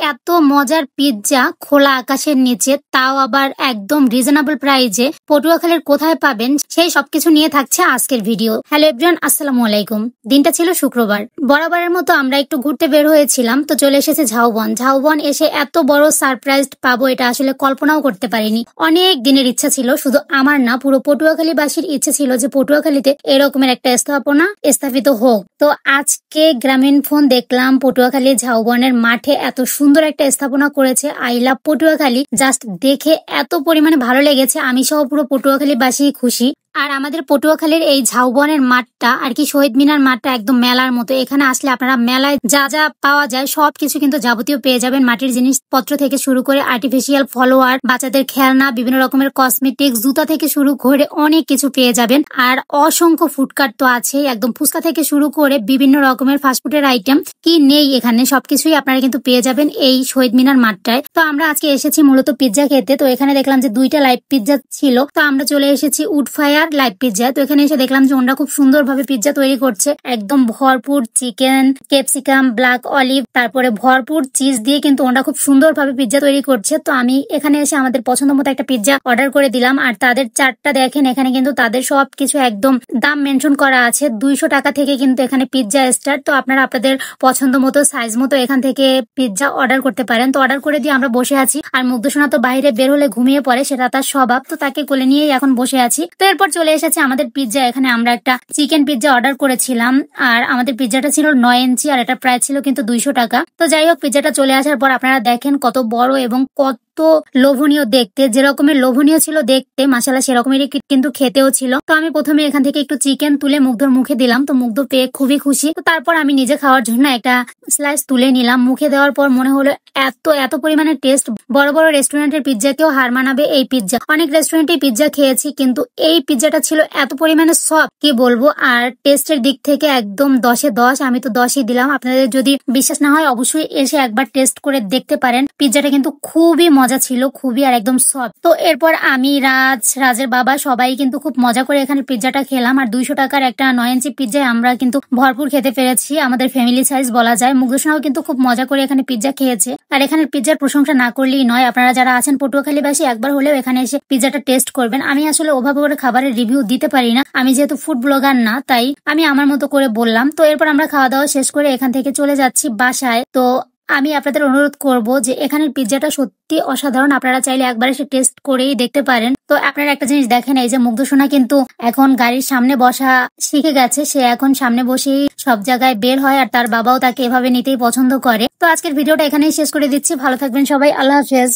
এত মজার পিৎজা খোলা আকাশের নিচে, তাও আবার একদম রিজনেবল প্রাইজে পটুয়াখালীর কোথায় পাবেন সেই সবকিছু নিয়ে থাকছে আজকের ভিডিও। হ্যালো এভরিওয়ান, আসসালামু আলাইকুম। দিনটা ছিল শুক্রবার। বরাবরের মতো আমরা একটু ঘুরতে বের হয়েছিলাম, তো চলে এসেছে ঝাউবন। ঝাউবন এসে এত বড় সারপ্রাইজ পাবো এটা আসলে কল্পনাও করতে পারিনি। অনেক দিনের ইচ্ছা ছিল, শুধু আমার না পুরো পটুয়াখালীবাসীর ইচ্ছে ছিল যে পটুয়াখালীতে এরকমের একটা স্থাপনা স্থাপিত হোক। তো আজকে গ্রামীণ ফোন দেখলাম পটুয়াখালী ঝাউবনের মাঠে এত সুন্দর একটা স্থাপনা করেছে। আই লাভ পটুয়াখালী, জাস্ট দেখে এত পরিমাণে ভালো লেগেছে, আমি সহ পুরো পটুয়াখালীবাসী খুশি। আর আমাদের পটুয়াখালীর এই ঝাউবনের মাঠটা আর কি শহীদ মিনার মাঠটা একদম মেলার মতো। এখানে আসলে আপনারা মেলায় যা যা পাওয়া যায় সবকিছু কিন্তু যাবতীয় পেয়ে যাবেন। মাটির জিনিসপত্র থেকে শুরু করে আর্টিফিশিয়াল ফলোয়ার, বাচ্চাদের খেলনা, বিভিন্ন রকমের কসমেটিক্স, জুতা থেকে শুরু করে অনেক কিছু পেয়ে যাবেন। আর অসংখ্য ফুডকার্ট তো আছে, একদম ফুচকা থেকে শুরু করে বিভিন্ন রকমের ফাস্টফুডের আইটেম কি নেই এখানে সবকিছুই আপনারা কিন্তু পেয়ে যাবেন এই শহীদ মিনার মাঠটায়। তো আমরা আজকে এসেছি মূলত পিৎজা খেতে। তো এখানে দেখলাম যে 2টা লাইভ পিৎজা ছিল, তো আমরা চলে এসেছি উড ফায়ার লাইভ পিৎজা। তো এখানে এসে দেখলাম যে ওনারা খুব সুন্দর ভাবে পিৎজা তৈরি করছে, একদম ভরপুর চিকেন, ক্যাপসিকাম, ব্ল্যাক অলিভ, তারপরে ভরপুর চিজ দিয়ে কিন্তু ওনারা খুব সুন্দর ভাবে পিৎজা তৈরি করছে। তো আমি এখানে এসে আমাদের পছন্দ মতো একটা পিৎজা অর্ডার করে দিলাম। আর তাদের চার্টটা দেখেন, এখানে কিন্তু তাদের সবকিছু একদম দাম মেনশন করা আছে। 200 টাকা থেকে কিন্তু এখানে পিৎজা স্টার্ট। তো আপনারা আপনাদের পছন্দ মতো সাইজ মতো এখান থেকে পিৎজা অর্ডার করতে পারেন। তো অর্ডার করে দিয়ে আমরা বসে আছি। আর মুগ্ধসোনা তো বাইরে বের হলে ঘুমিয়ে পড়ে, সেটা তার স্বভাব, তো তাকে কোলে নিয়েই এখন বসে আছি। তো এরপর চলে এসেছে আমাদের পিৎজা। এখানে আমরা একটা চিকেন পিৎজা অর্ডার করেছিলাম, আর আমাদের পিৎজাটা ছিল 9 ইঞ্চি, আর এটা প্রাইস ছিল কিন্তু 200 টাকা। তো যাই হোক, পিৎজাটা চলে আসার পর আপনারা দেখেন কত বড় এবং কত লোভনীয় দেখতে। যেরকমের লোভনীয় ছিল দেখতে, মাশাআল্লাহ সেরকমেরই কিন্তু খেতেও ছিল। তো আমি প্রথমে এখান থেকে একটু চিকেন তুলে মুগ্ধর মুখে দিলাম, তো মুগ্ধ পেয়ে খুবই খুশি। তো তারপর আমি নিজে খাওয়ার জন্য একটা স্লাইস তুলে নিলাম। মুখে দেওয়ার পর মনে হলো এত পরিমাণে টেস্ট, বড় বড় রেস্টুরেন্টের পিৎজাকেও হার মানাবে এই পিৎজা। অনেক রেস্টুরেন্টে পিৎজা খেয়েছি, কিন্তু এই পিৎজাটা ছিল এত পরিমাণে সফট, কি বলবো। আর টেস্টের দিক থেকে একদম 10-এ 10, আমি তো 10ই দিলাম। আপনাদের যদি বিশ্বাস না হয় অবশ্যই এসে একবার টেস্ট করে দেখতে পারেন। পিৎজাটা কিন্তু খুবই মজা ছিল, খুবই, আর একদম সফট। তো এরপর আমি, রাজের বাবা সবাই কিন্তু খুব মজা করে এখানে পিৎজাটা খেলাম। আর 200 টাকার একটা 9 ইঞ্চি পিৎজায় আমরা কিন্তু ভরপুর খেতে পেরেছি, আমাদের ফ্যামিলি সাইজ বলা যায়। মুগ্ধসোনাও কিন্তু খুব মজা করে এখানে পিৎজা খেয়েছে। আর এখানে পিৎজার প্রশংসা না করলেই নয়, আপনারা যারা আছেন পটুয়াখালীবাসী একবার হলেও এখানে এসে পিৎজাটা টেস্ট করবেন। আমি আসলে ওভাবে করে খাবারের রিভিউ দিতে পারি না, আমি যেহেতু ফুড ব্লগার না, তাই আমি আমার মতো করে বললাম। তো এরপর আমরা খাওয়া দাওয়া শেষ করে এখান থেকে চলে যাচ্ছি বাসায়। তো আমি আপনাদের অনুরোধ করব যে এখানের পিৎজাটা সত্যি অসাধারণ, আপনারা চাইলে একবার এসে টেস্ট করেই দেখতে পারেন। তো আপনারা একটা জিনিস দেখেন, এই যে মুগ্ধসোনা কিন্তু এখন গাড়ির সামনে বসা শিখে গেছে, সে এখন সামনে বসেই সব জায়গায় বের হয়, আর তার বাবাও তাকে এভাবে নিতেই পছন্দ করে। তো আজকের ভিডিওটা এখানেই শেষ করে দিচ্ছি। ভালো থাকবেন সবাই, আল্লাহ হাফেজ।